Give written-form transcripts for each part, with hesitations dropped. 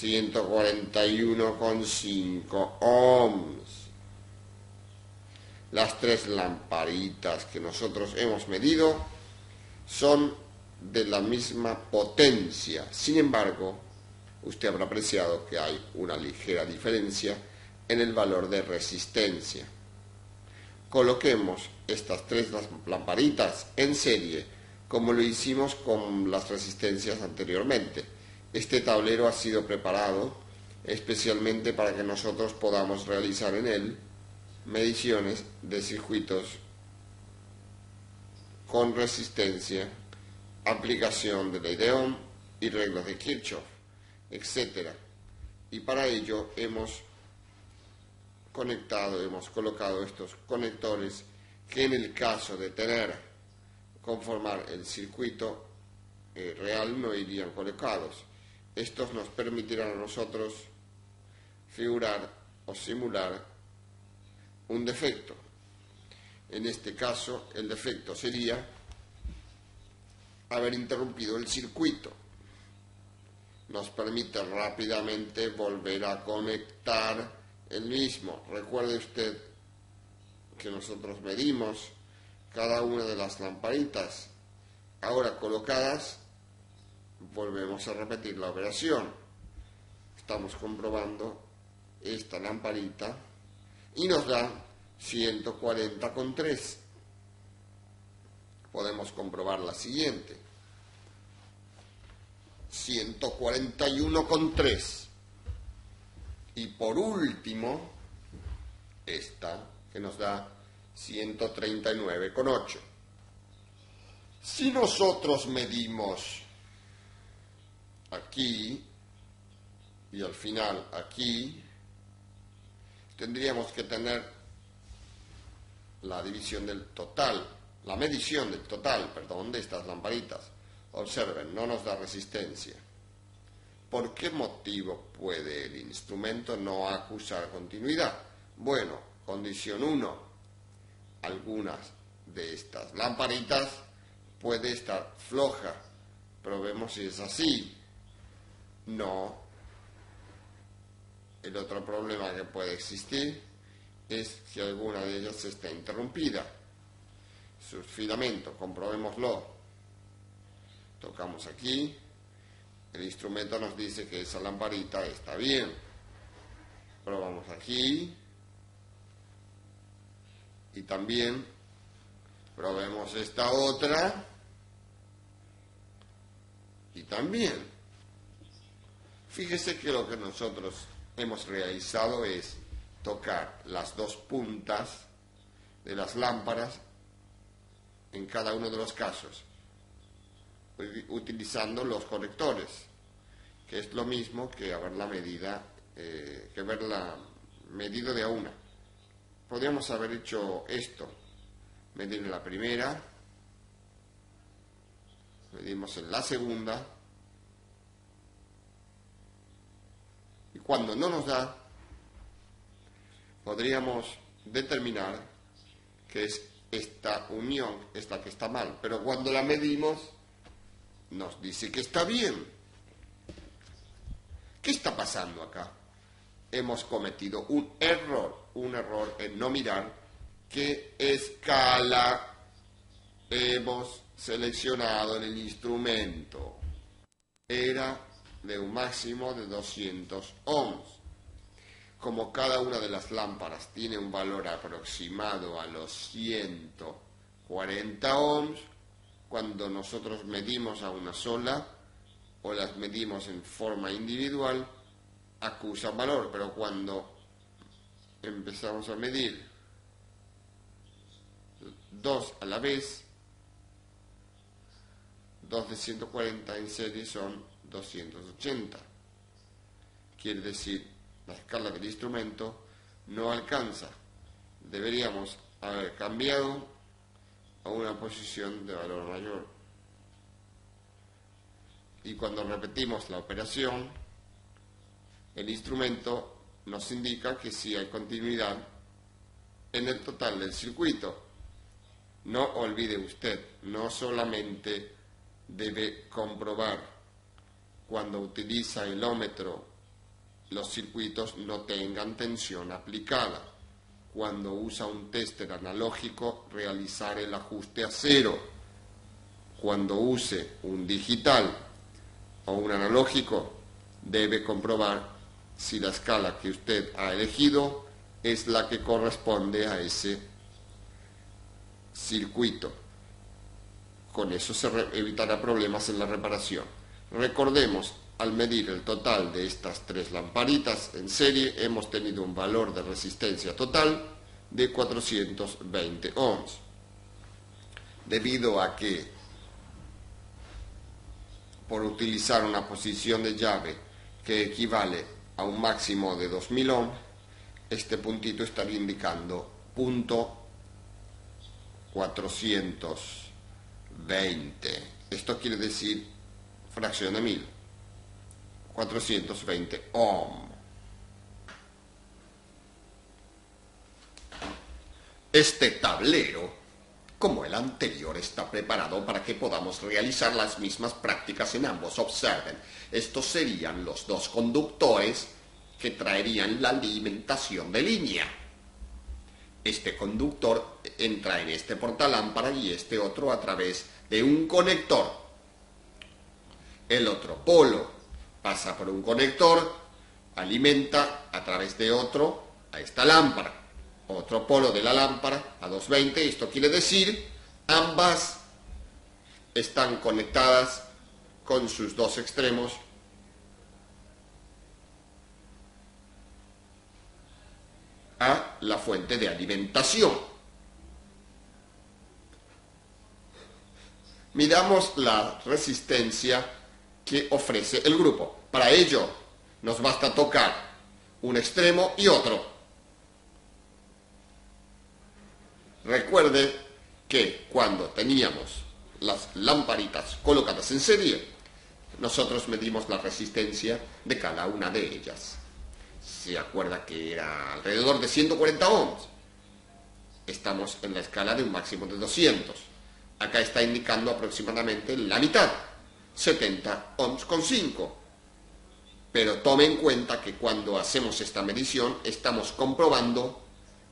141,5 ohms. Las tres lamparitas que nosotros hemos medido son de la misma potencia. Sin embargo, usted habrá apreciado que hay una ligera diferencia en el valor de resistencia. Coloquemos estas tres lamparitas en serie, como lo hicimos con las resistencias anteriormente. Este tablero ha sido preparado especialmente para que nosotros podamos realizar en él mediciones de circuitos con resistencia, aplicación de ley de Ohm y reglas de Kirchhoff, etc. Y para ello hemos colocado estos conectores que en el caso de conformar el circuito real no irían colocados. Estos nos permitirán a nosotros figurar o simular un defecto. En este caso, el defecto sería haber interrumpido el circuito. Nos permite rápidamente volver a conectar el mismo. Recuerde usted que nosotros medimos cada una de las lamparitas. Ahora colocadas, volvemos a repetir la operación. Estamos comprobando esta lamparita y nos da 140,3. Podemos comprobar la siguiente. 141,3. Y por último, esta que nos da 139,8. Si nosotros medimos aquí y al final aquí, tendríamos que tener la división del total, la medición del total, de estas lamparitas. Observen, no nos da resistencia. ¿Por qué motivo puede el instrumento no acusar continuidad? Bueno, condición 1. Algunas de estas lamparitas puede estar floja. Probemos si es así. No. El otro problema que puede existir es que alguna de ellas está interrumpida. Su filamento, comprobémoslo. Tocamos aquí. El instrumento nos dice que esa lamparita está bien. Probamos aquí. Y también probemos esta otra. Y también. Fíjese que lo que nosotros hemos realizado es tocar las dos puntas de las lámparas en cada uno de los casos, utilizando los conectores, que es lo mismo que haberla medido de a una. Podríamos haber hecho esto, medir en la primera, medimos en la segunda, y cuando no nos da, podríamos determinar que es esta unión, esta que está mal, pero cuando la medimos, nos dice que está bien. ¿Qué está pasando acá? Hemos cometido un error en no mirar qué escala hemos seleccionado en el instrumento. Era de un máximo de 200 ohms. Como cada una de las lámparas tiene un valor aproximado a los 140 ohms, cuando nosotros medimos a una sola o las medimos en forma individual, acusan valor, pero cuando empezamos a medir dos a la vez, dos de 140 en serie son 280. Quiere decir, la escala del instrumento no alcanza. Deberíamos haber cambiado a una posición de valor mayor. Y cuando repetimos la operación, el instrumento nos indica que sí hay continuidad en el total del circuito. No olvide usted, no solamente debe comprobar cuando utiliza el ómetro los circuitos no tengan tensión aplicada. Cuando usa un tester analógico, realizar el ajuste a cero. Cuando use un digital o un analógico, debe comprobar si la escala que usted ha elegido es la que corresponde a ese circuito. Con eso se evitará problemas en la reparación. Recordemos, al medir el total de estas tres lamparitas en serie, hemos tenido un valor de resistencia total de 420 ohms. Debido a que, por utilizar una posición de llave que equivale a un máximo de 2000 ohms, este puntito estaría indicando punto 420. Esto quiere decir fracción de 1000. 420 ohm. Este tablero, como el anterior, está preparado para que podamos realizar las mismas prácticas en ambos. Observen, estos serían los dos conductores que traerían la alimentación de línea. Este conductor entra en este portalámpara y este otro a través de un conector. El otro polo pasa por un conector, alimenta a través de otro a esta lámpara. Otro polo de la lámpara a 220, esto quiere decir ambas están conectadas con sus dos extremos a la fuente de alimentación. Midamos la resistencia que ofrece el grupo. Para ello nos basta tocar un extremo y otro. Recuerde que cuando teníamos las lamparitas colocadas en serie, nosotros medimos la resistencia de cada una de ellas. Se acuerda que era alrededor de 140 ohms. Estamos en la escala de un máximo de 200. Acá está indicando aproximadamente la mitad, 70 ohms con 5. Pero tome en cuenta que cuando hacemos esta medición estamos comprobando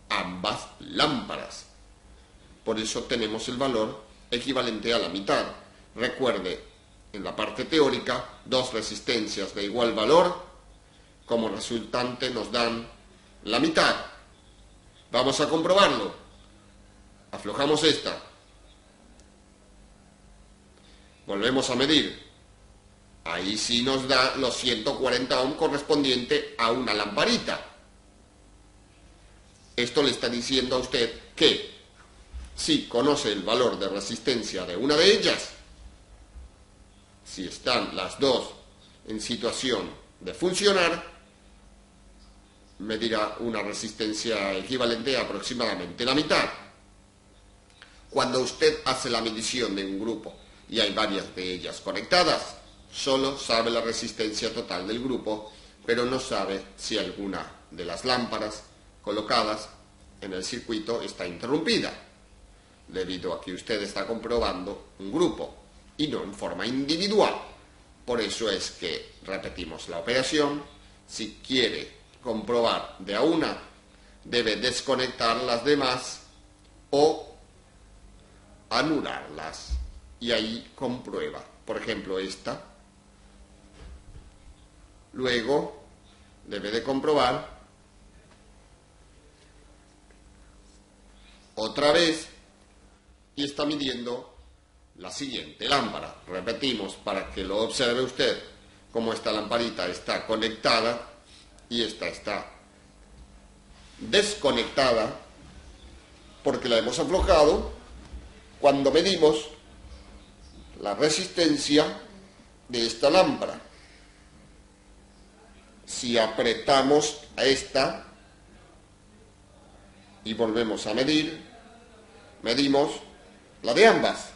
ambas lámparas. Por eso tenemos el valor equivalente a la mitad. Recuerde, en la parte teórica, dos resistencias de igual valor, como resultante nos dan la mitad. Vamos a comprobarlo. Aflojamos esta. Volvemos a medir. Ahí sí nos da los 140 ohms correspondiente a una lamparita. Esto le está diciendo a usted que si conoce el valor de resistencia de una de ellas, si están las dos en situación de funcionar, medirá una resistencia equivalente a aproximadamente la mitad. Cuando usted hace la medición de un grupo y hay varias de ellas conectadas, solo sabe la resistencia total del grupo, pero no sabe si alguna de las lámparas colocadas en el circuito está interrumpida, debido a que usted está comprobando un grupo y no en forma individual. Por eso es que repetimos la operación. Si quiere comprobar de a una, debe desconectar las demás o anularlas y ahí comprueba. Por ejemplo, esta. Luego debe de comprobar otra vez y está midiendo la siguiente lámpara. Repetimos para que lo observe usted cómo esta lamparita está conectada y esta está desconectada porque la hemos aflojado. Cuando medimos la resistencia de esta lámpara, si apretamos a esta y volvemos a medir, medimos la de ambas.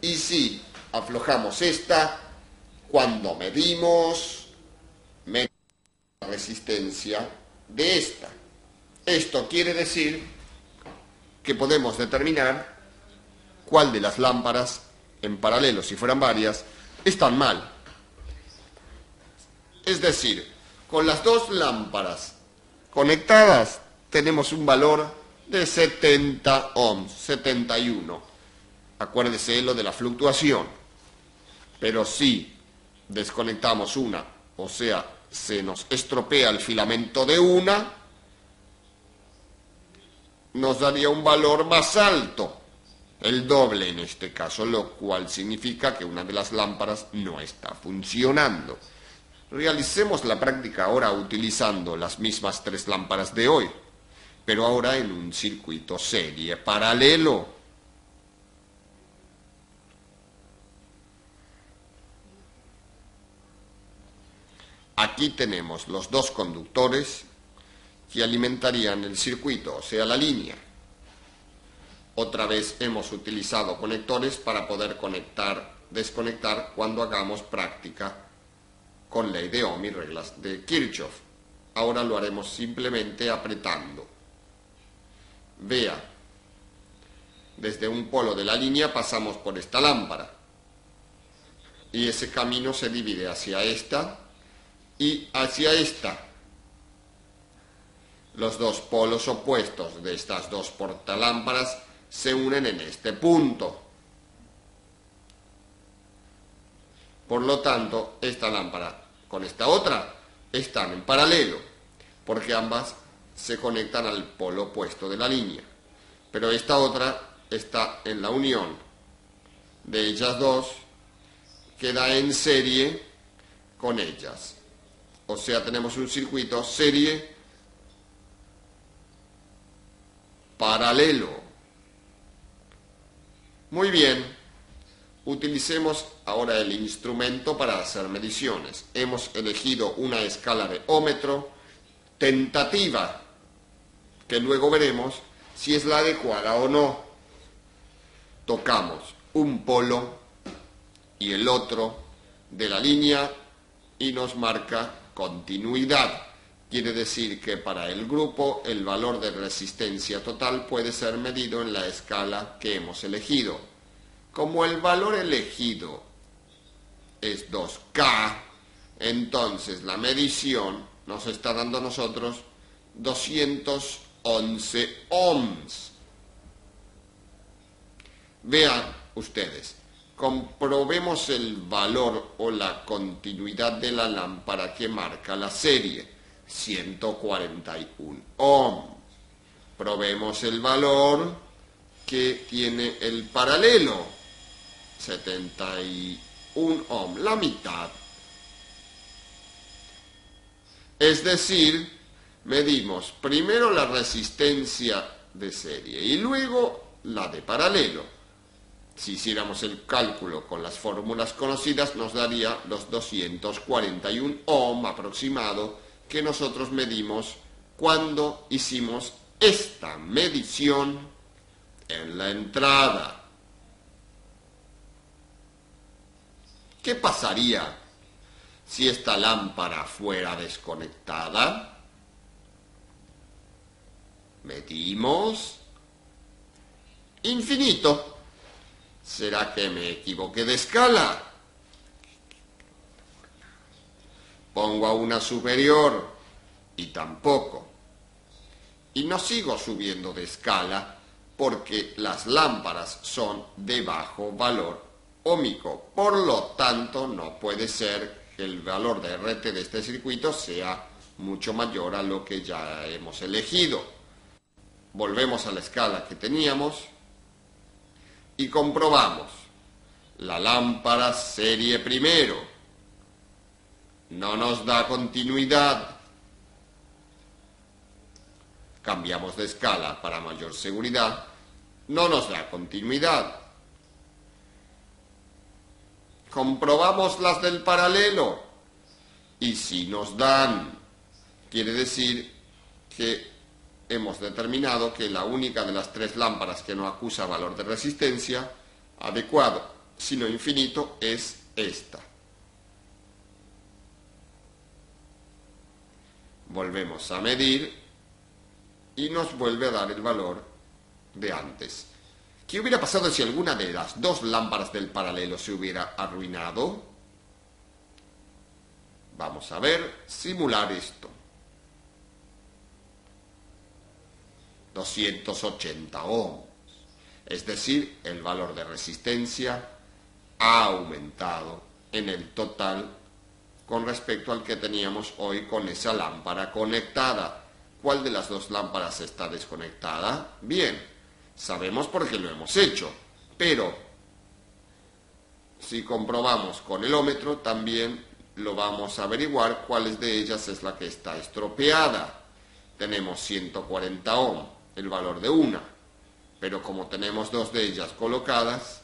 Y si aflojamos esta, cuando medimos la resistencia de esta. Esto quiere decir que podemos determinar cuál de las lámparas en paralelo, si fueran varias, están mal. Es decir, con las dos lámparas conectadas tenemos un valor de 70 ohms, 71. Acuérdese lo de la fluctuación. Pero si desconectamos una, o sea, se nos estropea el filamento de una, nos daría un valor más alto, el doble en este caso, lo cual significa que una de las lámparas no está funcionando. Realicemos la práctica ahora utilizando las mismas tres lámparas de hoy, pero ahora en un circuito serie paralelo. Aquí tenemos los dos conductores que alimentarían el circuito, o sea, la línea. Otra vez hemos utilizado conectores para poder conectar, desconectar cuando hagamos práctica con ley de Ohm y reglas de Kirchhoff. Ahora lo haremos simplemente apretando. Vea, desde un polo de la línea pasamos por esta lámpara y ese camino se divide hacia esta y hacia esta. Los dos polos opuestos de estas dos portalámparas se unen en este punto. Por lo tanto, esta lámpara con esta otra están en paralelo, porque ambas se conectan al polo opuesto de la línea. Pero esta otra está en la unión de ellas dos, queda en serie con ellas. O sea, tenemos un circuito serie paralelo. Muy bien, utilicemos ahora el instrumento para hacer mediciones. Hemos elegido una escala de ómetro tentativa, que luego veremos si es la adecuada o no. Tocamos un polo y el otro de la línea y nos marca continuidad. Quiere decir que para el grupo el valor de resistencia total puede ser medido en la escala que hemos elegido. Como el valor elegido es 2K, entonces la medición nos está dando a nosotros 211 ohms. Vean ustedes, comprobemos el valor o la continuidad de la lámpara que marca la serie, 141 ohms. Probemos el valor que tiene el paralelo, 71 ohms, la mitad. Es decir, medimos primero la resistencia de serie y luego la de paralelo. Si hiciéramos el cálculo con las fórmulas conocidas, nos daría los 241 ohm aproximado que nosotros medimos cuando hicimos esta medición en la entrada. ¿Qué pasaría si esta lámpara fuera desconectada? Medimos infinito. ¿Será que me equivoqué de escala? Pongo a una superior y tampoco. Y no sigo subiendo de escala porque las lámparas son de bajo valor óhmico. Por lo tanto, no puede ser que el valor de RT de este circuito sea mucho mayor a lo que ya hemos elegido. Volvemos a la escala que teníamos y comprobamos. La lámpara serie primero no nos da continuidad. Cambiamos de escala para mayor seguridad. No nos da continuidad. Comprobamos las del paralelo y si nos dan, quiere decir que hemos determinado que la única de las tres lámparas que no acusa valor de resistencia adecuado, sino infinito, es esta. Volvemos a medir y nos vuelve a dar el valor de antes. ¿Qué hubiera pasado si alguna de las dos lámparas del paralelo se hubiera arruinado? Vamos a ver, simular esto. 280 ohms. Es decir, el valor de resistencia ha aumentado en el total con respecto al que teníamos hoy con esa lámpara conectada. ¿Cuál de las dos lámparas está desconectada? Bien, sabemos por qué lo hemos hecho, pero si comprobamos con el ómetro también lo vamos a averiguar cuál de ellas es la que está estropeada. Tenemos 140 ohms, el valor de una, pero como tenemos dos de ellas colocadas,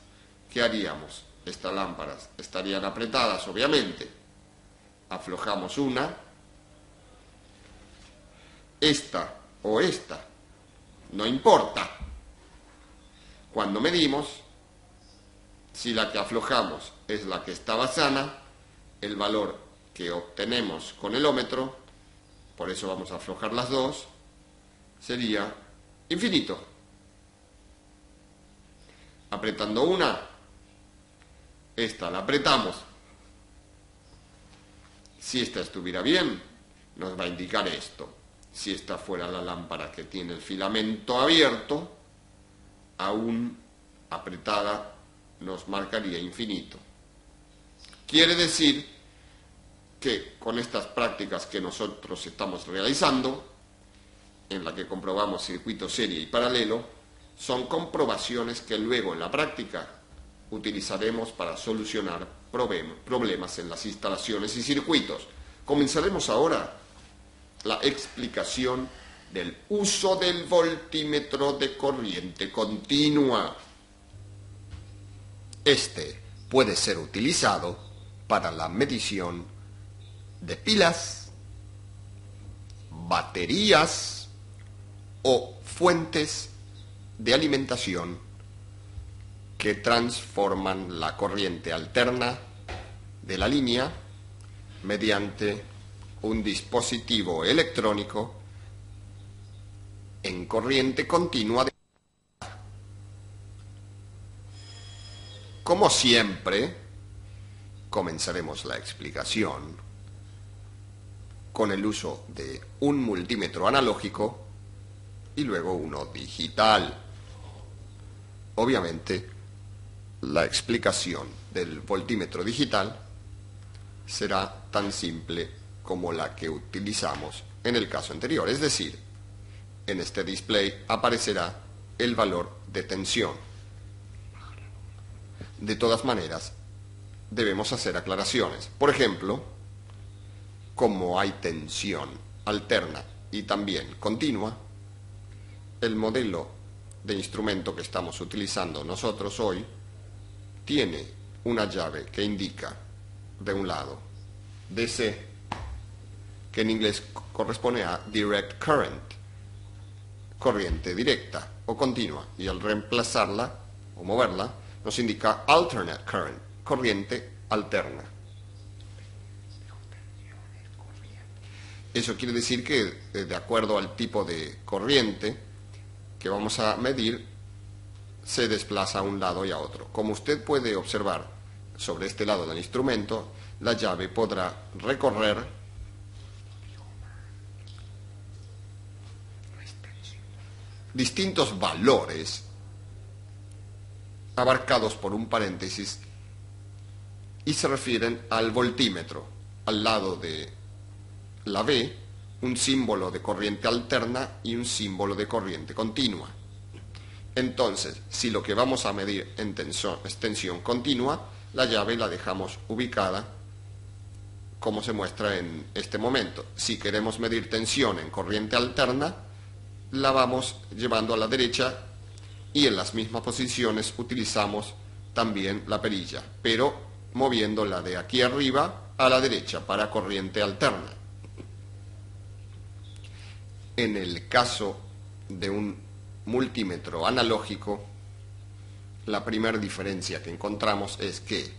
¿qué haríamos? Estas lámparas estarían apretadas, obviamente. Aflojamos una, esta o esta, no importa. Cuando medimos, si la que aflojamos es la que estaba sana, el valor que obtenemos con el ómetro, por eso vamos a aflojar las dos, sería infinito. Apretando una, esta la apretamos. Si esta estuviera bien, nos va a indicar esto. Si esta fuera la lámpara que tiene el filamento abierto, aún apretada nos marcaría infinito. Quiere decir que con estas prácticas que nosotros estamos realizando, en la que comprobamos circuito serie y paralelo, son comprobaciones que luego en la práctica utilizaremos para solucionar problemas en las instalaciones y circuitos. Comenzaremos ahora la explicación del uso del voltímetro de corriente continua. Este puede ser utilizado para la medición de pilas, baterías o fuentes de alimentación que transforman la corriente alterna de la línea mediante un dispositivo electrónico en corriente continua. Como siempre, comenzaremos la explicación con el uso de un multímetro analógico y luego uno digital. Obviamente, la explicación del voltímetro digital será tan simple como la que utilizamos en el caso anterior, es decir, en este display aparecerá el valor de tensión. De todas maneras, debemos hacer aclaraciones. Por ejemplo, como hay tensión alterna y también continua, el modelo de instrumento que estamos utilizando nosotros hoy tiene una llave que indica de un lado DC, que en inglés corresponde a direct current, corriente directa o continua, y al reemplazarla o moverla nos indica alternate current, corriente alterna. Eso quiere decir que de acuerdo al tipo de corriente que vamos a medir, se desplaza a un lado y a otro. Como usted puede observar sobre este lado del instrumento, la llave podrá recorrer distintos valores abarcados por un paréntesis y se refieren al voltímetro. Al lado de la V, un símbolo de corriente alterna y un símbolo de corriente continua. Entonces, si lo que vamos a medir en es tensión continua, la llave la dejamos ubicada como se muestra en este momento. Si queremos medir tensión en corriente alterna, la vamos llevando a la derecha y en las mismas posiciones utilizamos también la perilla, pero moviéndola de aquí arriba a la derecha para corriente alterna. En el caso de un multímetro analógico, la primera diferencia que encontramos es que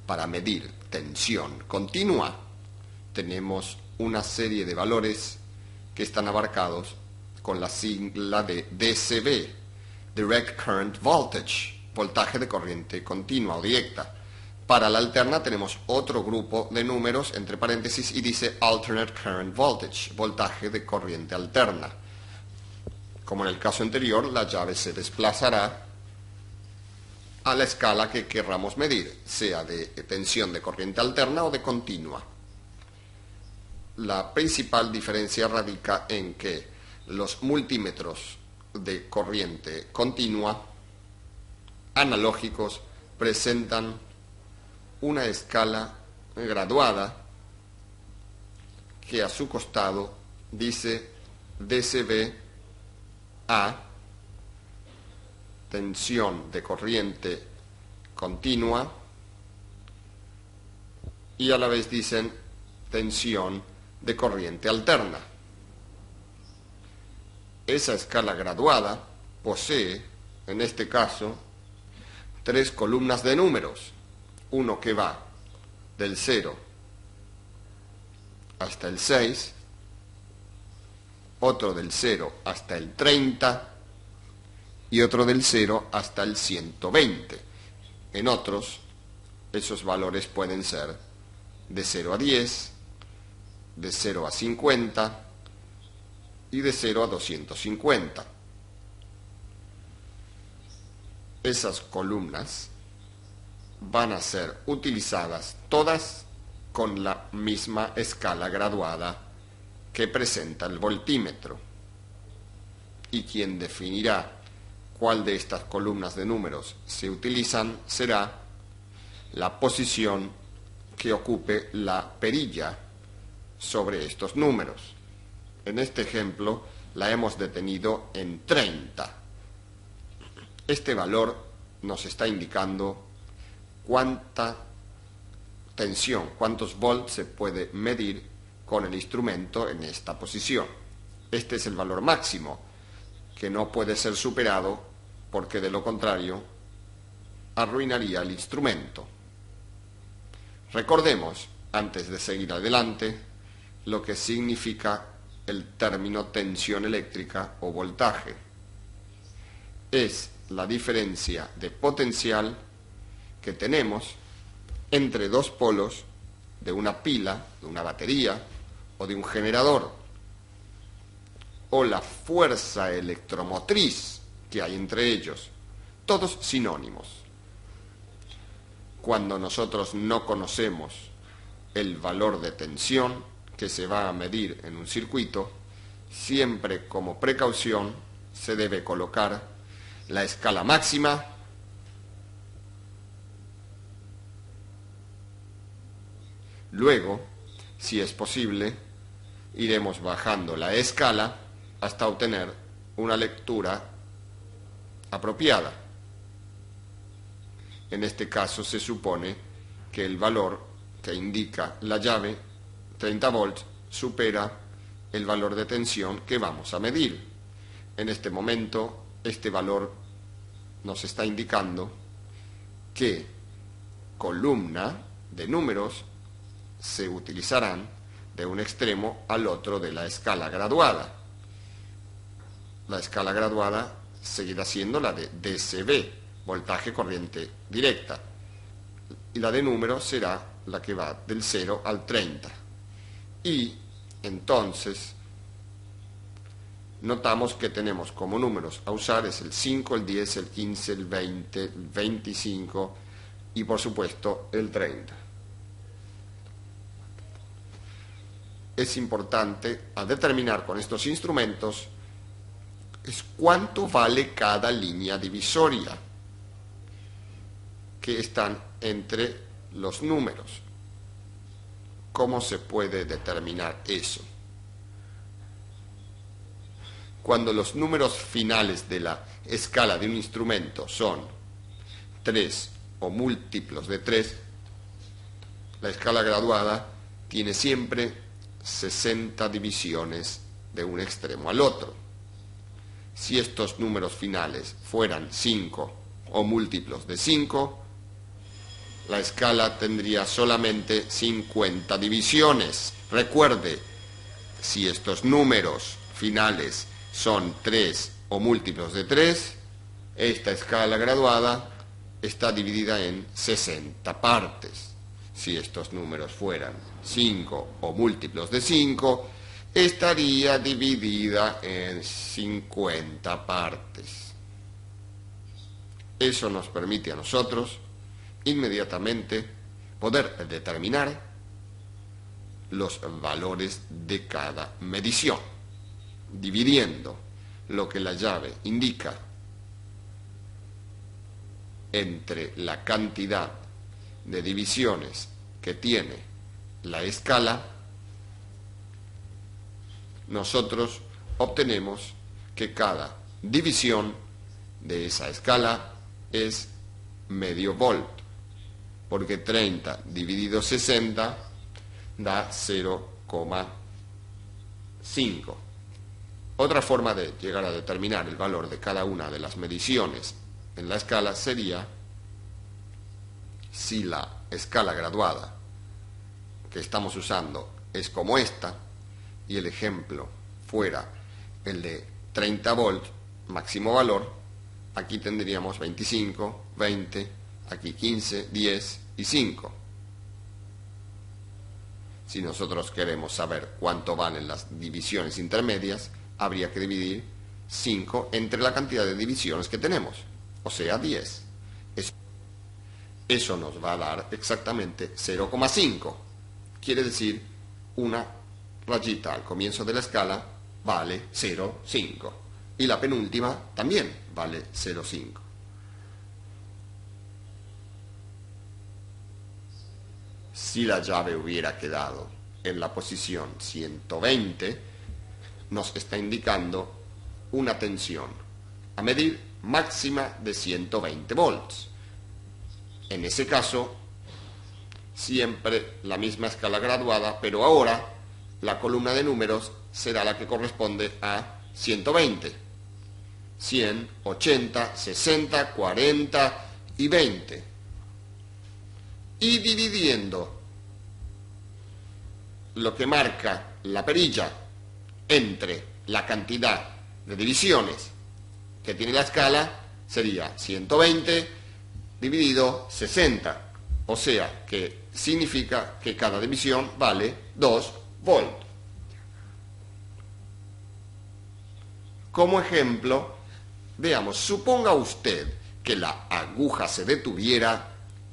para medir tensión continua tenemos una serie de valores que están abarcados con la sigla de DCV, Direct Current Voltage, voltaje de corriente continua o directa. Para la alterna tenemos otro grupo de números entre paréntesis y dice alternate current voltage, voltaje de corriente alterna. Como en el caso anterior, la llave se desplazará a la escala que querramos medir, sea de tensión de corriente alterna o de continua. La principal diferencia radica en que los multímetros de corriente continua analógicos presentan una escala graduada que a su costado dice dB a tensión de corriente continua y a la vez dicen tensión de corriente alterna. Esa escala graduada posee, en este caso, 3 columnas de números, uno que va del 0 hasta el 6, otro del 0 hasta el 30 y otro del 0 hasta el 120. En otros, esos valores pueden ser de 0 a 10, de 0 a 50 y de 0 a 250. Esas columnas van a ser utilizadas todas con la misma escala graduada que presenta el voltímetro. Y quien definirá cuál de estas columnas de números se utilizan será la posición que ocupe la perilla sobre estos números. En este ejemplo la hemos detenido en 30. Este valor nos está indicando cuánta tensión, cuántos volts se puede medir con el instrumento en esta posición. Este es el valor máximo, que no puede ser superado porque de lo contrario arruinaría el instrumento. Recordemos, antes de seguir adelante, lo que significa el término tensión eléctrica o voltaje. Es la diferencia de potencial que tenemos entre dos polos de una pila, de una batería o de un generador, o la fuerza electromotriz que hay entre ellos, todos sinónimos. Cuando nosotros no conocemos el valor de tensión que se va a medir en un circuito, siempre como precaución se debe colocar la escala máxima Luego, si es posible, iremos bajando la escala hasta obtener una lectura apropiada. En este caso se supone que el valor que indica la llave, 30 volts, supera el valor de tensión que vamos a medir. En este momento, este valor nos está indicando que columna de números se utilizarán de un extremo al otro de la escala graduada. La escala graduada seguirá siendo la de dB, voltaje corriente directa, y la de números será la que va del 0 al 30. Y entonces notamos que tenemos como números a usar es el 5, el 10, el 15, el 20, el 25 y por supuesto el 30. Es importante a determinar con estos instrumentos es cuánto vale cada línea divisoria que están entre los números. ¿Cómo se puede determinar eso? Cuando los números finales de la escala de un instrumento son 3 o múltiplos de 3, la escala graduada tiene siempre 60 divisiones de un extremo al otro. Si estos números finales fueran 5 o múltiplos de 5, la escala tendría solamente 50 divisiones. Recuerde, si estos números finales son 3 o múltiplos de 3, esta escala graduada está dividida en 60 partes. Si estos números fueran 5 o múltiplos de 5, estaría dividida en 50 partes. Eso nos permite a nosotros inmediatamente poder determinar los valores de cada medición, dividiendo lo que la llave indica entre la cantidad de divisiones que tiene la escala. Nosotros obtenemos que cada división de esa escala es medio volt, porque 30 dividido 60 da 0,5. Otra forma de llegar a determinar el valor de cada una de las mediciones en la escala sería, si la escala graduada que estamos usando es como esta, y el ejemplo fuera el de 30 volts, máximo valor, aquí tendríamos 25, 20, aquí 15, 10 y 5. Si nosotros queremos saber cuánto valen las divisiones intermedias, habría que dividir 5 entre la cantidad de divisiones que tenemos, o sea 10. Eso nos va a dar exactamente 0,5. Quiere decir, una rayita al comienzo de la escala vale 0,5. Y la penúltima también vale 0,5. Si la llave hubiera quedado en la posición 120, nos está indicando una tensión a medir máxima de 120 volts. En ese caso, siempre la misma escala graduada, pero ahora la columna de números será la que corresponde a 120. 100, 80, 60, 40 y 20. Y dividiendo lo que marca la perilla entre la cantidad de divisiones que tiene la escala, sería 120 dividido 60, o sea que significa que cada división vale 2 volts. Como ejemplo, veamos, suponga usted que la aguja se detuviera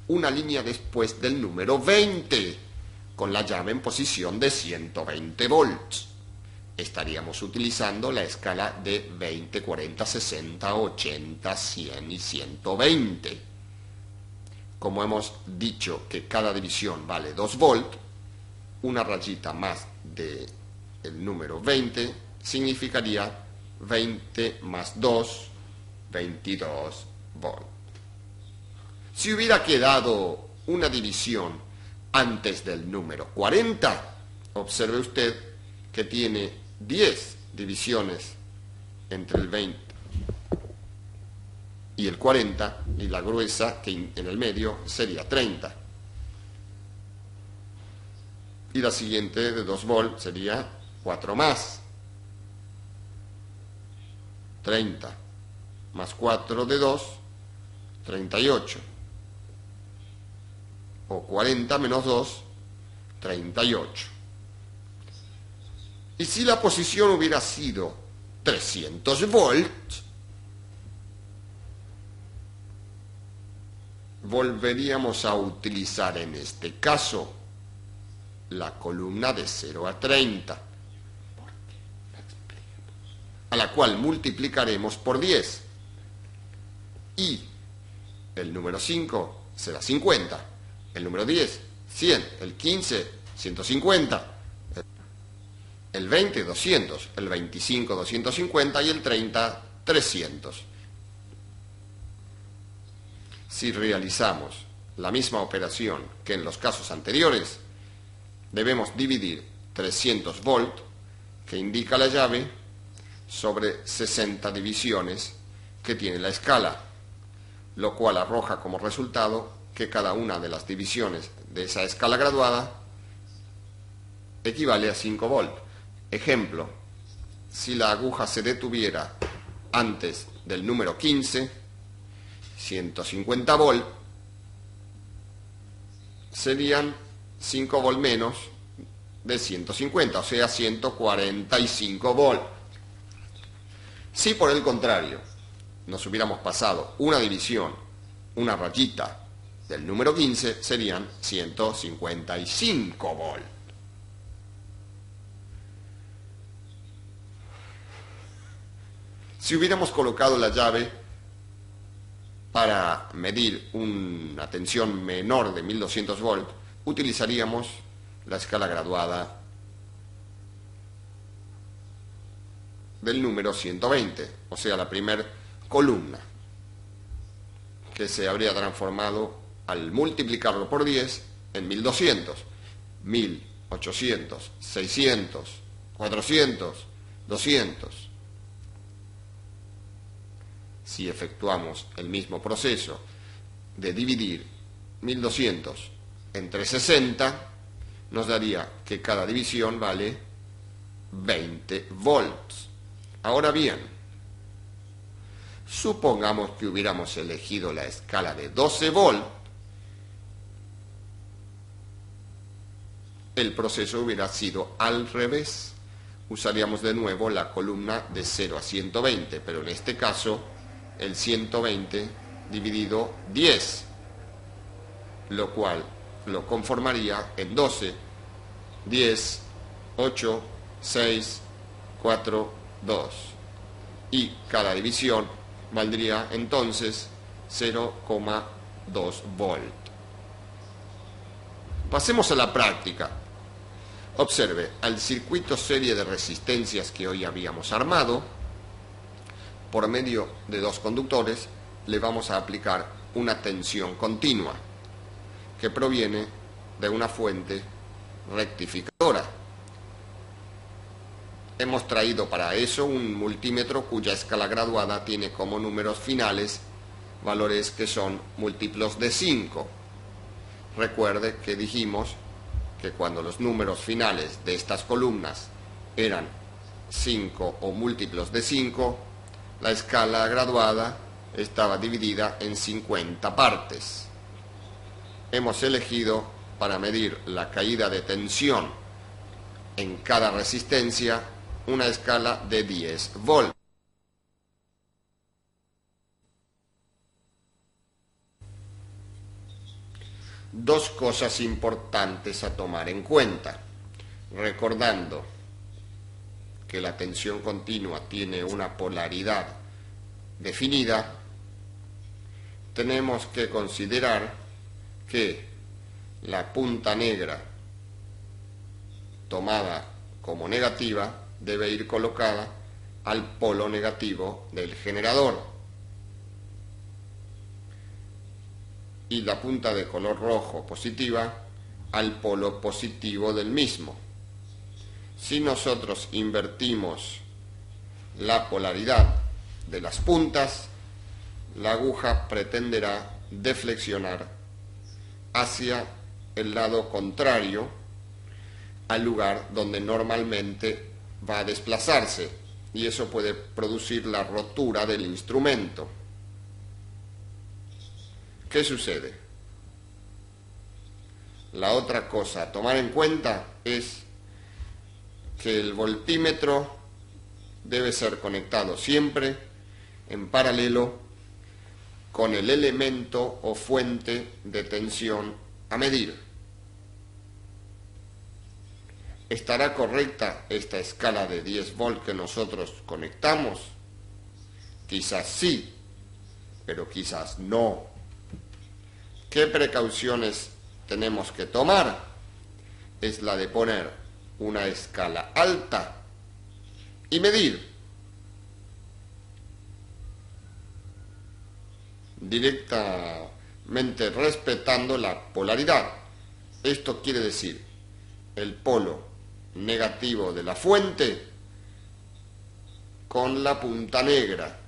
una línea después del número 20, con la llave en posición de 120 volts. Estaríamos utilizando la escala de 20, 40, 60, 80, 100 y 120. Como hemos dicho que cada división vale 2 volts, una rayita más del número 20 significaría 20 más 2, 22 volts. Si hubiera quedado una división antes del número 40, observe usted que tiene 10 divisiones entre el 20 y el 40, y la gruesa, que en el medio, sería 30. Y la siguiente de 2 volts sería 4 más. 30 más 4 de 2, 38. O 40 menos 2, 38. Y si la posición hubiera sido 300 volts, volveríamos a utilizar en este caso la columna de 0 a 30, a la cual multiplicaremos por 10. Y el número 5 será 50, el número 10, 100, el 15, 150, el 20, 200, el 25, 250 y el 30, 300. Si realizamos la misma operación que en los casos anteriores, debemos dividir 300 volts, que indica la llave, sobre 60 divisiones que tiene la escala, lo cual arroja como resultado que cada una de las divisiones de esa escala graduada equivale a 5 volts. Ejemplo, si la aguja se detuviera antes del número 15, 150 volt, serían 5 volt menos de 150, o sea, 145 volt. Si por el contrario nos hubiéramos pasado una división, una rayita del número 15, serían 155 volt. Si hubiéramos colocado la llave para medir una tensión menor de 1200 volt, utilizaríamos la escala graduada del número 120, o sea, la primera columna, que se habría transformado al multiplicarlo por 10 en 1200, 1800, 600, 400, 200. Si efectuamos el mismo proceso de dividir 1200 entre 60, nos daría que cada división vale 20 volts. Ahora bien, supongamos que hubiéramos elegido la escala de 12 volt, el proceso hubiera sido al revés. Usaríamos de nuevo la columna de 0 a 120, pero en este caso el 120 dividido 10, lo cual lo conformaría en 12, 10, 8, 6, 4, 2. Y cada división valdría entonces 0,2 volt. Pasemos a la práctica. Observe, al circuito serie de resistencias que hoy habíamos armado, por medio de dos conductores le vamos a aplicar una tensión continua que proviene de una fuente rectificadora. Hemos traído para eso un multímetro cuya escala graduada tiene como números finales valores que son múltiplos de 5. Recuerde que dijimos que cuando los números finales de estas columnas eran 5 o múltiplos de 5, la escala graduada estaba dividida en 50 partes. Hemos elegido para medir la caída de tensión en cada resistencia una escala de 10 volts. Dos cosas importantes a tomar en cuenta, recordando que la tensión continua tiene una polaridad definida. Tenemos que considerar que la punta negra tomada como negativa debe ir colocada al polo negativo del generador y la punta de color rojo positiva al polo positivo del mismo. Si nosotros invertimos la polaridad de las puntas, la aguja pretenderá deflexionar hacia el lado contrario al lugar donde normalmente va a desplazarse, y eso puede producir la rotura del instrumento. ¿Qué sucede? La otra cosa a tomar en cuenta es que el voltímetro debe ser conectado siempre en paralelo con el elemento o fuente de tensión a medir. ¿Estará correcta esta escala de 10 volt que nosotros conectamos? Quizás sí, pero quizás no. ¿Qué precauciones tenemos que tomar? Es la de poner una escala alta y medir directamente respetando la polaridad. Esto quiere decir el polo negativo de la fuente con la punta negra,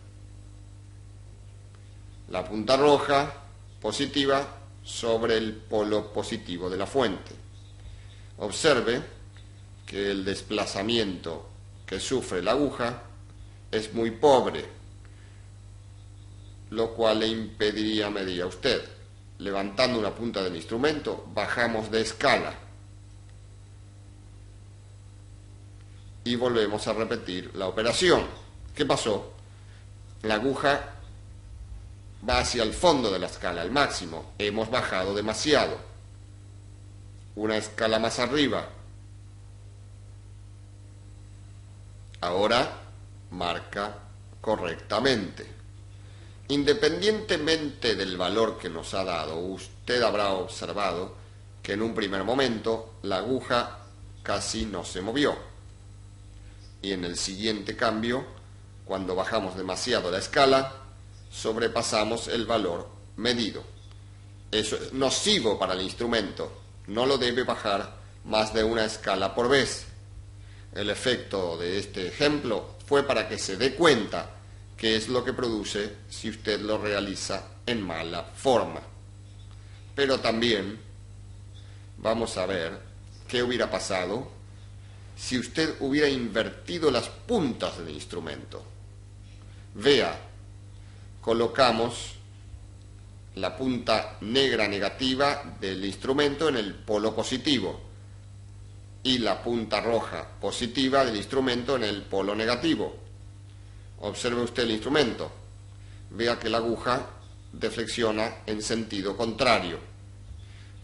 la punta roja positiva sobre el polo positivo de la fuente. Observe que el desplazamiento que sufre la aguja es muy pobre. lo cual le impediría medir a usted. Levantando una punta del instrumento, bajamos de escala y volvemos a repetir la operación. ¿Qué pasó? La aguja va hacia el fondo de la escala, el máximo. Hemos bajado demasiado. Una escala más arriba. Ahora marca correctamente. Independientemente del valor que nos ha dado, usted habrá observado que en un primer momento la aguja casi no se movió. Y en el siguiente cambio, cuando bajamos demasiado la escala, sobrepasamos el valor medido. Eso es nocivo para el instrumento. No lo debe bajar más de una escala por vez. El efecto de este ejemplo fue para que se dé cuenta qué es lo que produce si usted lo realiza en mala forma. Pero también vamos a ver qué hubiera pasado si usted hubiera invertido las puntas del instrumento. Vea, colocamos la punta negra negativa del instrumento en el polo positivo y la punta roja positiva del instrumento en el polo negativo. Observe usted el instrumento. Vea que la aguja deflexiona en sentido contrario.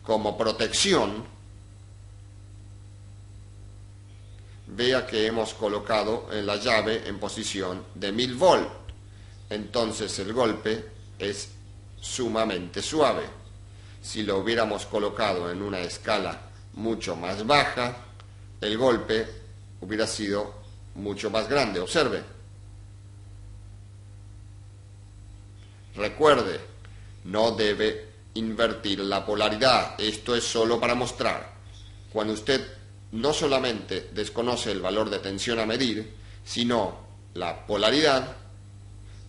Como protección, vea que hemos colocado la llave en posición de 1000 volt. Entonces el golpe es sumamente suave. Si lo hubiéramos colocado en una escala mucho más baja, el golpe hubiera sido mucho más grande. Observe. Recuerde, no debe invertir la polaridad. Esto es solo para mostrar. Cuando usted no solamente desconoce el valor de tensión a medir, sino la polaridad,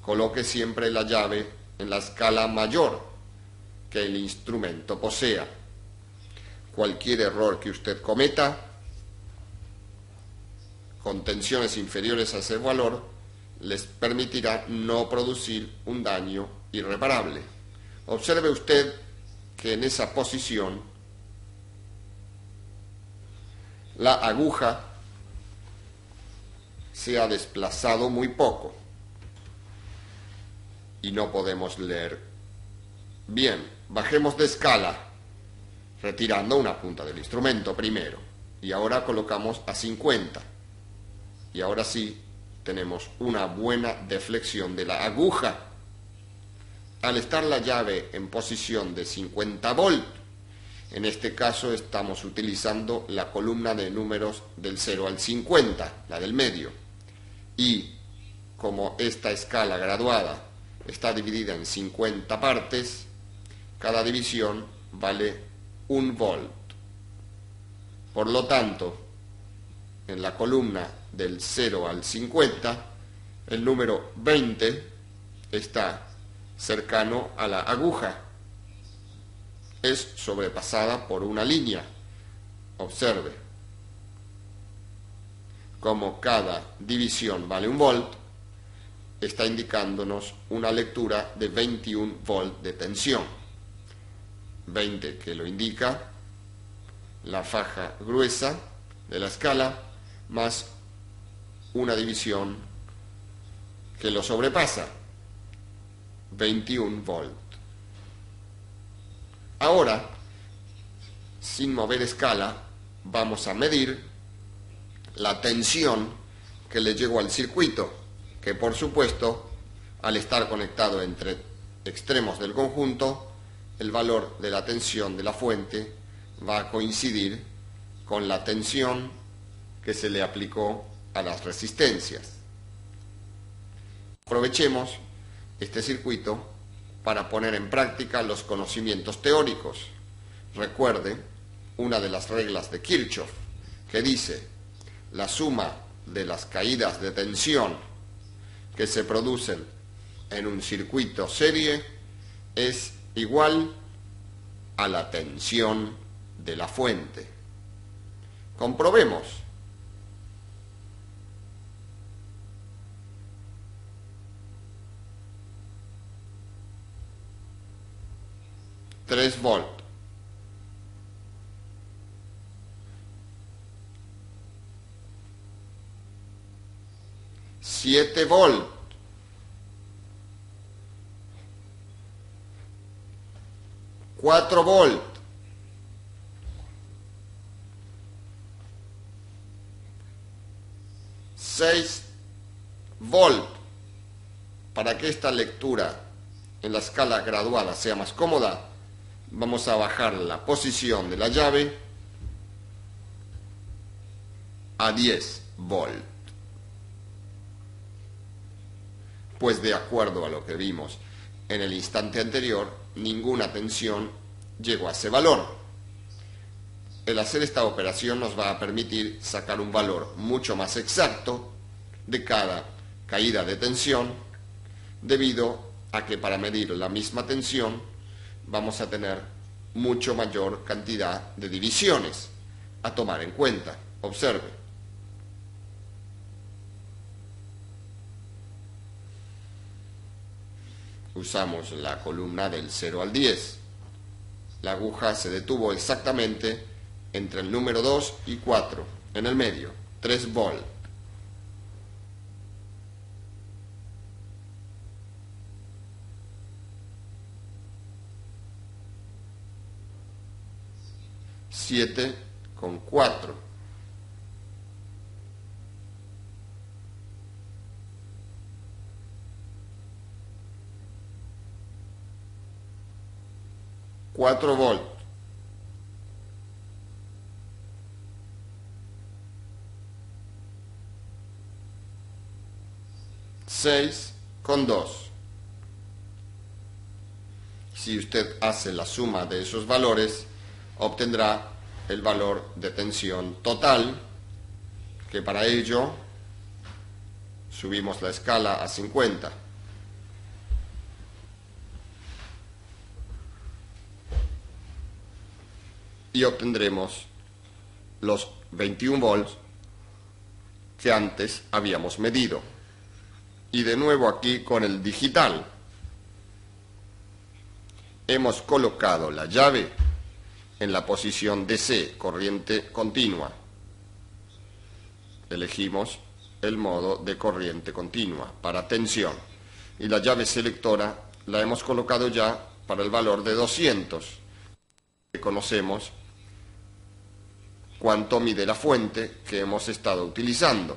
coloque siempre la llave en la escala mayor que el instrumento posea. Cualquier error que usted cometa con tensiones inferiores a ese valor les permitirá no producir un daño irreparable. Observe usted que en esa posición la aguja se ha desplazado muy poco y no podemos leer bien. Bajemos de escala retirando una punta del instrumento primero y ahora colocamos a 50 y ahora sí tenemos una buena deflexión de la aguja. Al estar la llave en posición de 50 volt, en este caso estamos utilizando la columna de números del 0 al 50, la del medio. Y como esta escala graduada está dividida en 50 partes, cada división vale 1 volt. Por lo tanto, en la columna del 0 al 50, el número 20 está cercano a la aguja. Es sobrepasada por una línea. Observe. Como cada división vale 1 volt, está indicándonos una lectura de 21 volt de tensión. 20 que lo indica la faja gruesa de la escala, más una división que lo sobrepasa, 21 volt. Ahora, sin mover escala, vamos a medir la tensión que le llegó al circuito, que por supuesto, al estar conectado entre extremos del conjunto, el valor de la tensión de la fuente va a coincidir con la tensión que se le aplicó a las resistencias. Aprovechemos este circuito para poner en práctica los conocimientos teóricos. Recuerde una de las reglas de Kirchhoff, que dice: la suma de las caídas de tensión que se producen en un circuito serie es igual a la tensión de la fuente. Comprobemos. 3 volt. 7 volt. 4 volt. 6 volt. Para que esta lectura en la escala graduada sea más cómoda, vamos a bajar la posición de la llave a 10 volt. Pues de acuerdo a lo que vimos en el instante anterior, ninguna tensión llegó a ese valor. El hacer esta operación nos va a permitir sacar un valor mucho más exacto de cada caída de tensión, debido a que para medir la misma tensión vamos a tener mucho mayor cantidad de divisiones a tomar en cuenta. Observe. Usamos la columna del 0 al 10. La aguja se detuvo exactamente entre el número 2 y 4, en el medio, 3 volt. Siete con 4. 4 volt. 6 con 2. Si usted hace la suma de esos valores, obtendrá el valor de tensión total, que para ello subimos la escala a 50. Y obtendremos los 21 volts que antes habíamos medido. Y de nuevo aquí con el digital. Hemos colocado la llave en la posición DC, corriente continua. Elegimos el modo de corriente continua para tensión. Y la llave selectora la hemos colocado ya para el valor de 200. Que conocemos cuánto mide la fuente que hemos estado utilizando.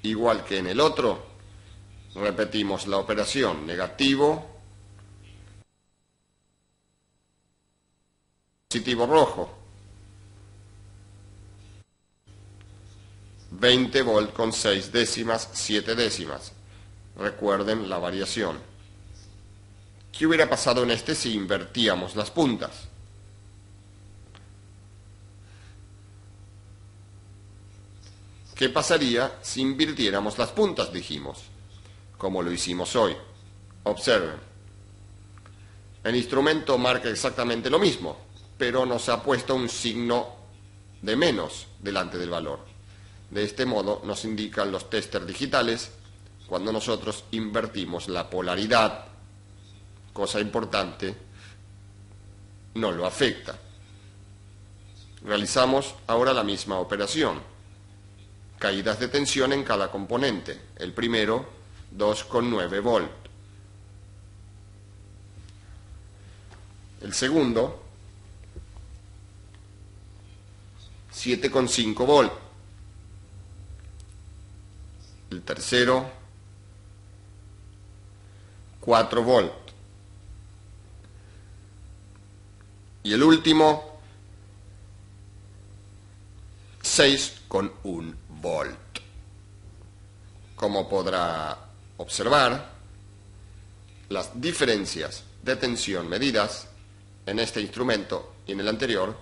Igual que en el otro, repetimos la operación: negativo, positivo rojo. 20 volt con 6 décimas, 7 décimas. Recuerden la variación. ¿Qué hubiera pasado en este si invertíamos las puntas? ¿Qué pasaría si invirtiéramos las puntas? Dijimos, como lo hicimos hoy. Observen. El instrumento marca exactamente lo mismo, pero nos ha puesto un signo de menos delante del valor. De este modo nos indican los testers digitales cuando nosotros invertimos la polaridad. Cosa importante, no lo afecta. Realizamos ahora la misma operación. Caídas de tensión en cada componente. El primero, 2,9 volt. El segundo, 7,5 volt. El tercero, 4 volt. Y el último, 6,1 volt. Como podrá observar, las diferencias de tensión medidas en este instrumento y en el anterior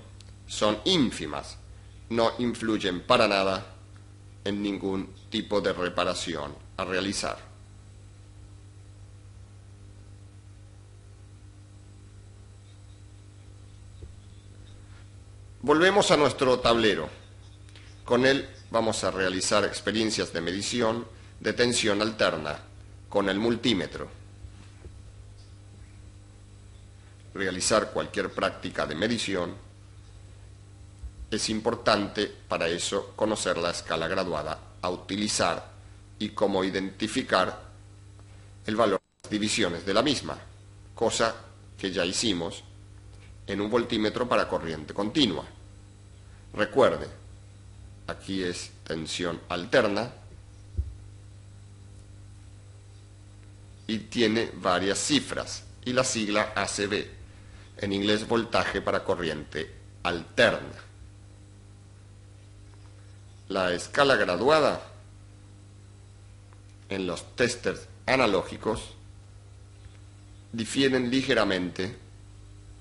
son ínfimas, no influyen para nada en ningún tipo de reparación a realizar. Volvemos a nuestro tablero. Con él vamos a realizar experiencias de medición de tensión alterna con el multímetro. realizar cualquier práctica de medición, es importante para eso conocer la escala graduada a utilizar y cómo identificar el valor de las divisiones de la misma, cosa que ya hicimos en un voltímetro para corriente continua. Recuerde, aquí es tensión alterna y tiene varias cifras y la sigla ACB, en inglés voltaje para corriente alterna. La escala graduada en los testers analógicos difieren ligeramente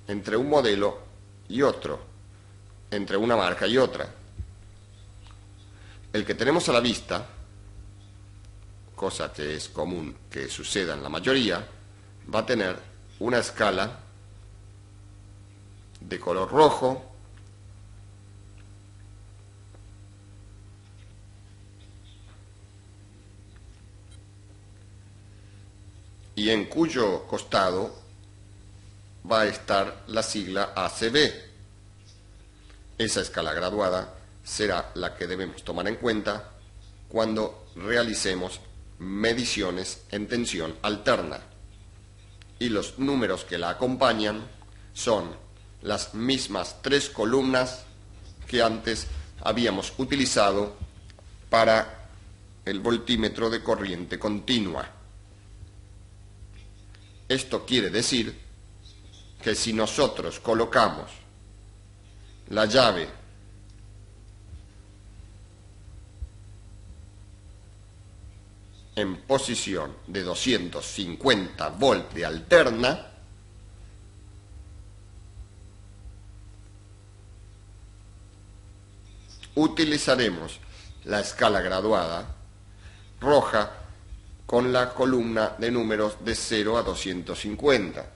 entre un modelo y otro, entre una marca y otra. El que tenemos a la vista, cosa que es común que suceda en la mayoría, va a tener una escala de color rojo, y en cuyo costado va a estar la sigla ACB. Esa escala graduada será la que debemos tomar en cuenta cuando realicemos mediciones en tensión alterna. Y los números que la acompañan son las mismas 3 columnas que antes habíamos utilizado para el voltímetro de corriente continua. Esto quiere decir que si nosotros colocamos la llave en posición de 250 volt de alterna, utilizaremos la escala graduada roja con la columna de números de 0 a 250.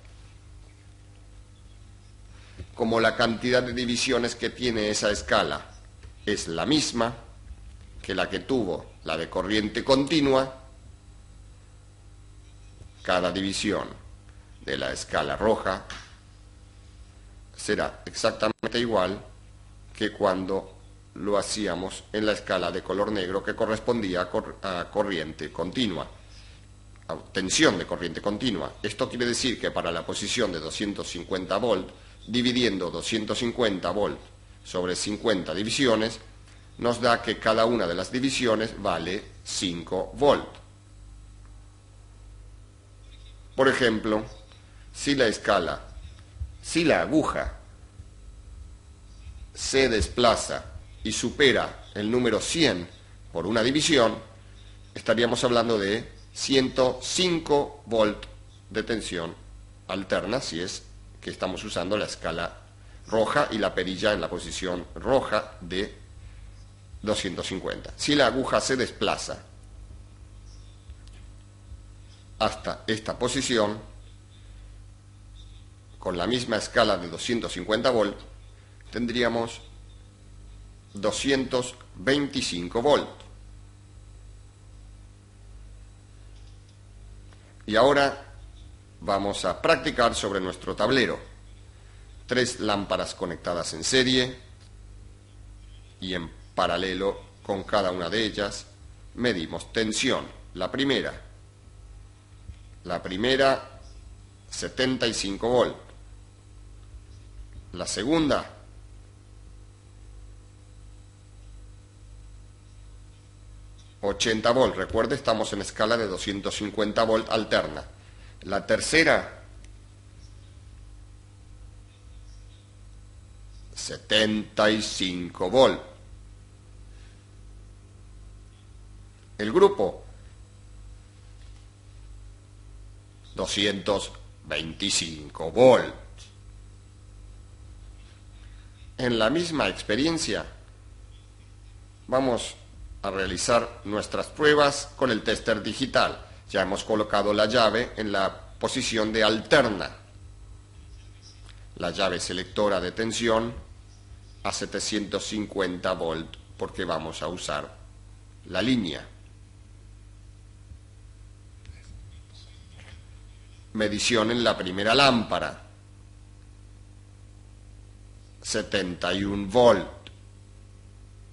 Como la cantidad de divisiones que tiene esa escala es la misma que la que tuvo la de corriente continua, cada división de la escala roja será exactamente igual que cuando lo hacíamos en la escala de color negro, que correspondía a corriente continua, a tensión de corriente continua. Esto quiere decir que para la posición de 250 volt, dividiendo 250 volt sobre 50 divisiones, nos da que cada una de las divisiones vale 5 volt. Por ejemplo, si la aguja se desplaza y supera el número 100 por una división, estaríamos hablando de 105 volt de tensión alterna, si es que estamos usando la escala roja y la perilla en la posición roja de 250. Si la aguja se desplaza hasta esta posición con la misma escala de 250 volt, tendríamos 225 volt. Y ahora vamos a practicar sobre nuestro tablero. 3 lámparas conectadas en serie y en paralelo con cada una de ellas medimos tensión. La primera 75 volt. La segunda 80 volt. Recuerde, estamos en escala de 250 volt alterna. La tercera 75 volt. El grupo 225 volt. En la misma experiencia vamos a realizar nuestras pruebas con el tester digital. Ya hemos colocado la llave en la posición de alterna. La llave selectora de tensión a 750 volt porque vamos a usar la línea. Medición en la primera lámpara. 71 volt.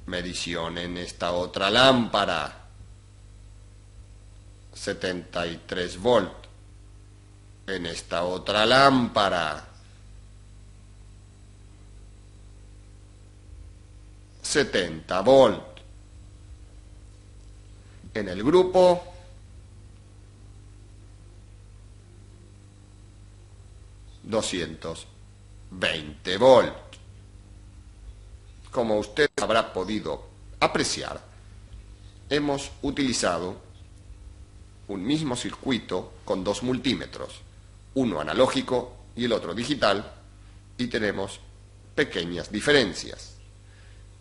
Medición en esta otra lámpara, 73 volt. En esta otra lámpara, 70 volt. En el grupo, 220 volt. Como usted habrá podido apreciar, hemos utilizado un mismo circuito con dos multímetros, uno analógico y el otro digital, y tenemos pequeñas diferencias.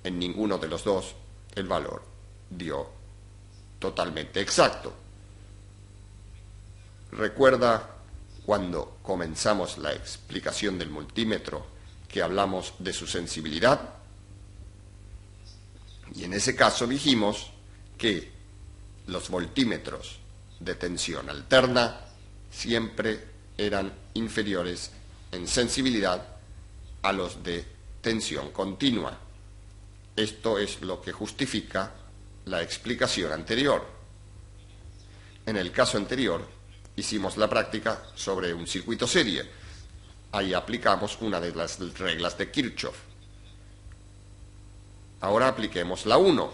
En ninguno de los dos el valor dio totalmente exacto. ¿Recuerda cuando comenzamos la explicación del multímetro que hablamos de su sensibilidad? Y en ese caso dijimos que los voltímetros de tensión alterna siempre eran inferiores en sensibilidad a los de tensión continua. Esto es lo que justifica la explicación anterior. En el caso anterior hicimos la práctica sobre un circuito serie. Ahí aplicamos una de las reglas de Kirchhoff. Ahora apliquemos la 1.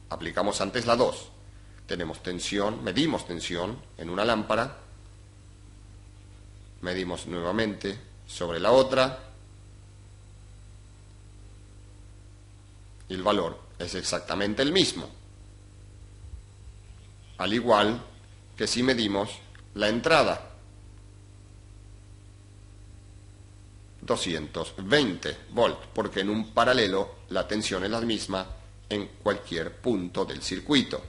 Aplicamos antes la 2. Tenemos tensión, medimos tensión en una lámpara, medimos nuevamente sobre la otra, y el valor es exactamente el mismo. Al igual que si medimos la entrada, 220 volt, porque en un paralelo la tensión es la misma en cualquier punto del circuito.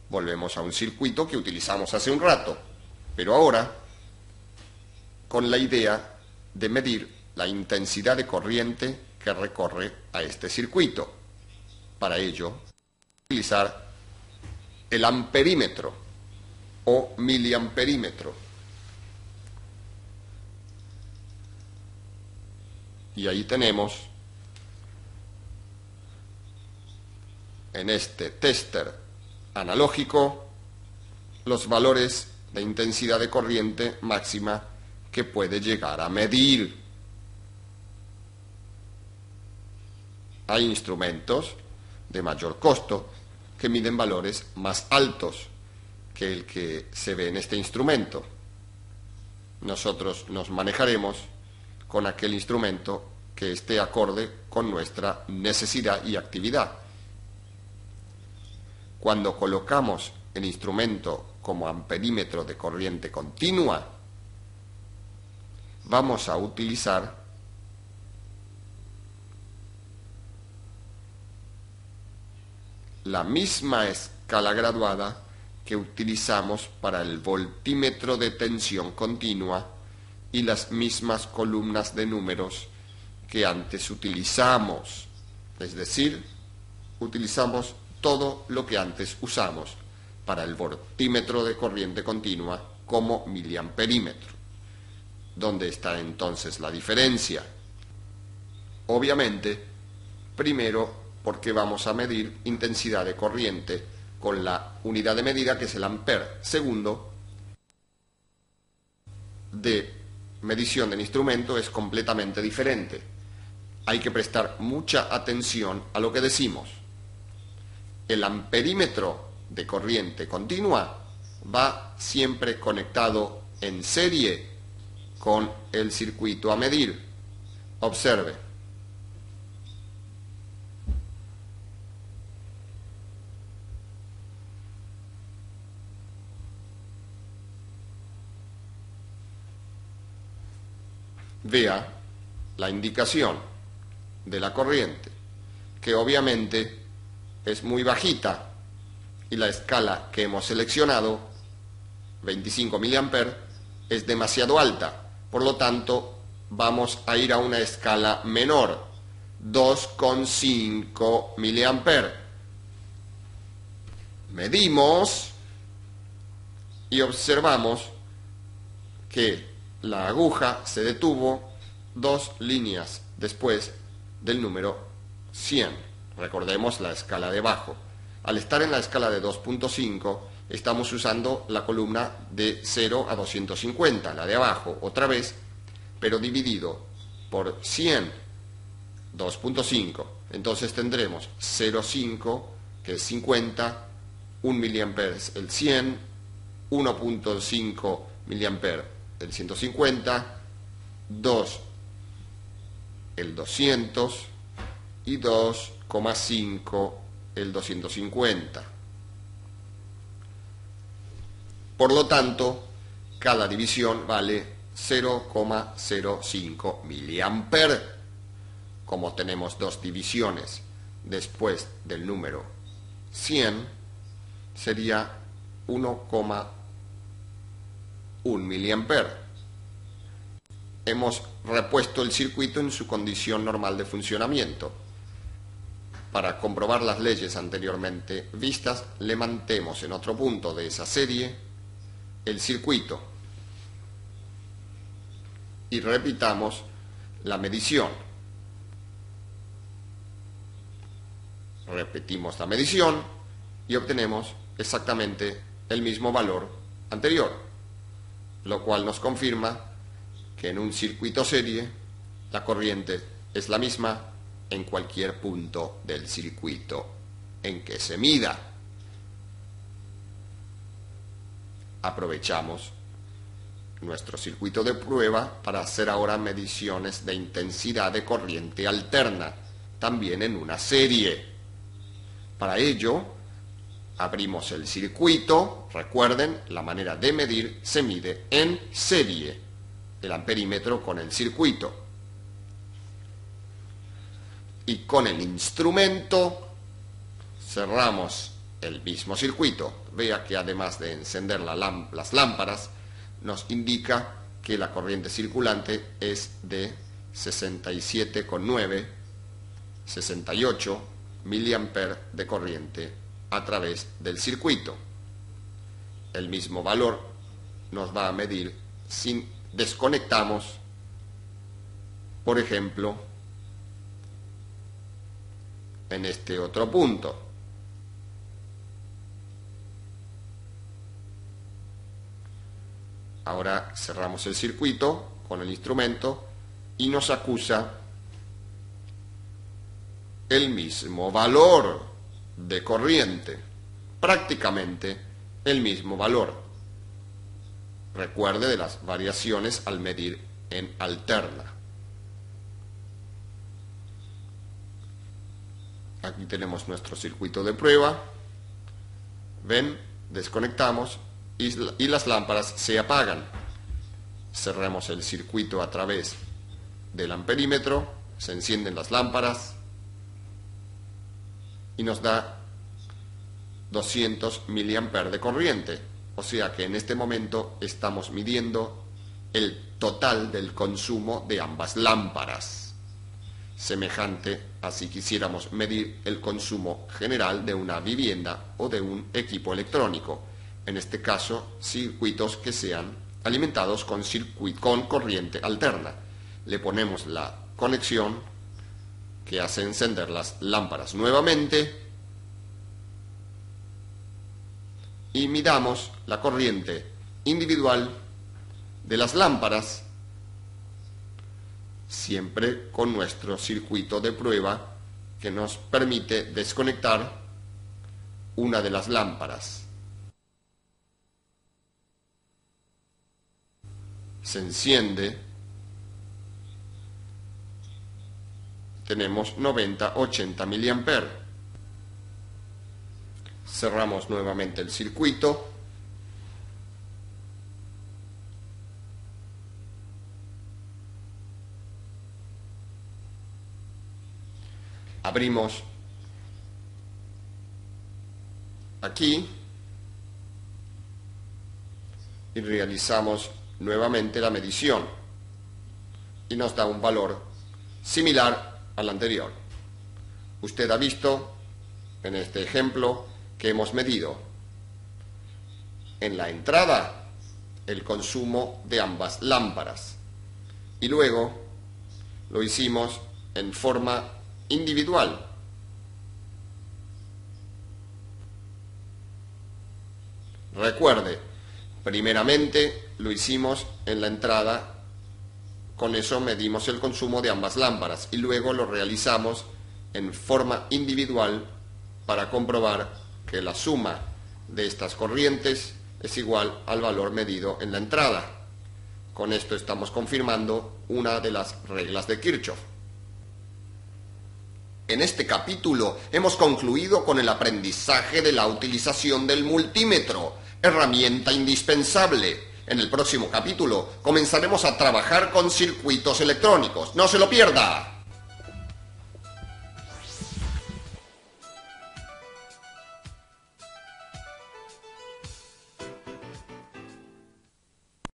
Volvemos a un circuito que utilizamos hace un rato, pero ahora con la idea de medir la intensidad de corriente que recorre a este circuito. Para ello, utilizar el amperímetro o miliamperímetro. Y ahí tenemos en este tester analógico los valores de intensidad de corriente máxima que puede llegar a medir. Hay instrumentos de mayor costo que miden valores más altos que el que se ve en este instrumento. Nosotros nos manejaremos con aquel instrumento que esté acorde con nuestra necesidad y actividad. Cuando colocamos el instrumento como amperímetro de corriente continua, vamos a utilizar la misma escala graduada que utilizamos para el voltímetro de tensión continua y las mismas columnas de números que antes utilizamos. Es decir, utilizamos todo lo que antes usamos para el voltímetro de corriente continua como miliamperímetro. ¿Dónde está entonces la diferencia? Obviamente, primero porque vamos a medir intensidad de corriente con la unidad de medida que es el ampere. Segundo, de medición del instrumento es completamente diferente. Hay que prestar mucha atención a lo que decimos. El amperímetro de corriente continua va siempre conectado en serie con el circuito a medir. Observe. Vea la indicación de la corriente, que obviamente es muy bajita, y la escala que hemos seleccionado, 25 mA, es demasiado alta. Por lo tanto, vamos a ir a una escala menor, 2,5 mA. Medimos y observamos que la aguja se detuvo dos líneas después del número 100. Recordemos la escala de bajo. Al estar en la escala de 2.5, estamos usando la columna de 0 a 250, la de abajo, otra vez, pero dividido por 100, 2.5. Entonces tendremos 0,5, que es 50, 1 miliampere el 100, 1.5 miliampere el 150, 2 el 200 y 2,5 el 250. Por lo tanto, cada división vale 0,05 miliampere. Como tenemos dos divisiones después del número 100, sería 1,1 miliampere. Hemos repuesto el circuito en su condición normal de funcionamiento. Para comprobar las leyes anteriormente vistas, levantemos en otro punto de esa serie el circuito y repitamos la medición. Repetimos la medición y obtenemos exactamente el mismo valor anterior, lo cual nos confirma que en un circuito serie la corriente es la misma en cualquier punto del circuito en que se mida. Aprovechamos nuestro circuito de prueba para hacer ahora mediciones de intensidad de corriente alterna, también en una serie. Para ello, abrimos el circuito. Recuerden, la manera de medir se mide en serie, el amperímetro con el circuito. Y con el instrumento cerramos el mismo circuito. Vea que además de encender las lámparas, nos indica que la corriente circulante es de 67,9, 68 miliampere de corriente a través del circuito. El mismo valor nos va a medir si desconectamos, por ejemplo, en este otro punto. Ahora cerramos el circuito con el instrumento y nos acusa el mismo valor de corriente, prácticamente el mismo valor. Recuerde de las variaciones al medir en alterna. Aquí tenemos nuestro circuito de prueba. Ven, desconectamos y las lámparas se apagan. Cerramos el circuito a través del amperímetro, se encienden las lámparas y nos da 200 miliampere de corriente. O sea que en este momento estamos midiendo el total del consumo de ambas lámparas. Semejante a si quisiéramos medir el consumo general de una vivienda o de un equipo electrónico. En este caso, circuitos que sean alimentados con corriente alterna. Le ponemos la conexión que hace encender las lámparas nuevamente y midamos la corriente individual de las lámparas, siempre con nuestro circuito de prueba que nos permite desconectar una de las lámparas. Se enciende, tenemos 90-80 miliampere. Cerramos nuevamente el circuito. Abrimos aquí y realizamos nuevamente la medición y nos da un valor similar al anterior. Usted ha visto en este ejemplo que hemos medido en la entrada el consumo de ambas lámparas y luego lo hicimos en forma individual. Recuerde, primeramente lo hicimos en la entrada, con eso medimos el consumo de ambas lámparas y luego lo realizamos en forma individual para comprobar que la suma de estas corrientes es igual al valor medido en la entrada. Con esto estamos confirmando una de las reglas de Kirchhoff. En este capítulo hemos concluido con el aprendizaje de la utilización del multímetro, herramienta indispensable. En el próximo capítulo comenzaremos a trabajar con circuitos electrónicos. ¡No se lo pierda!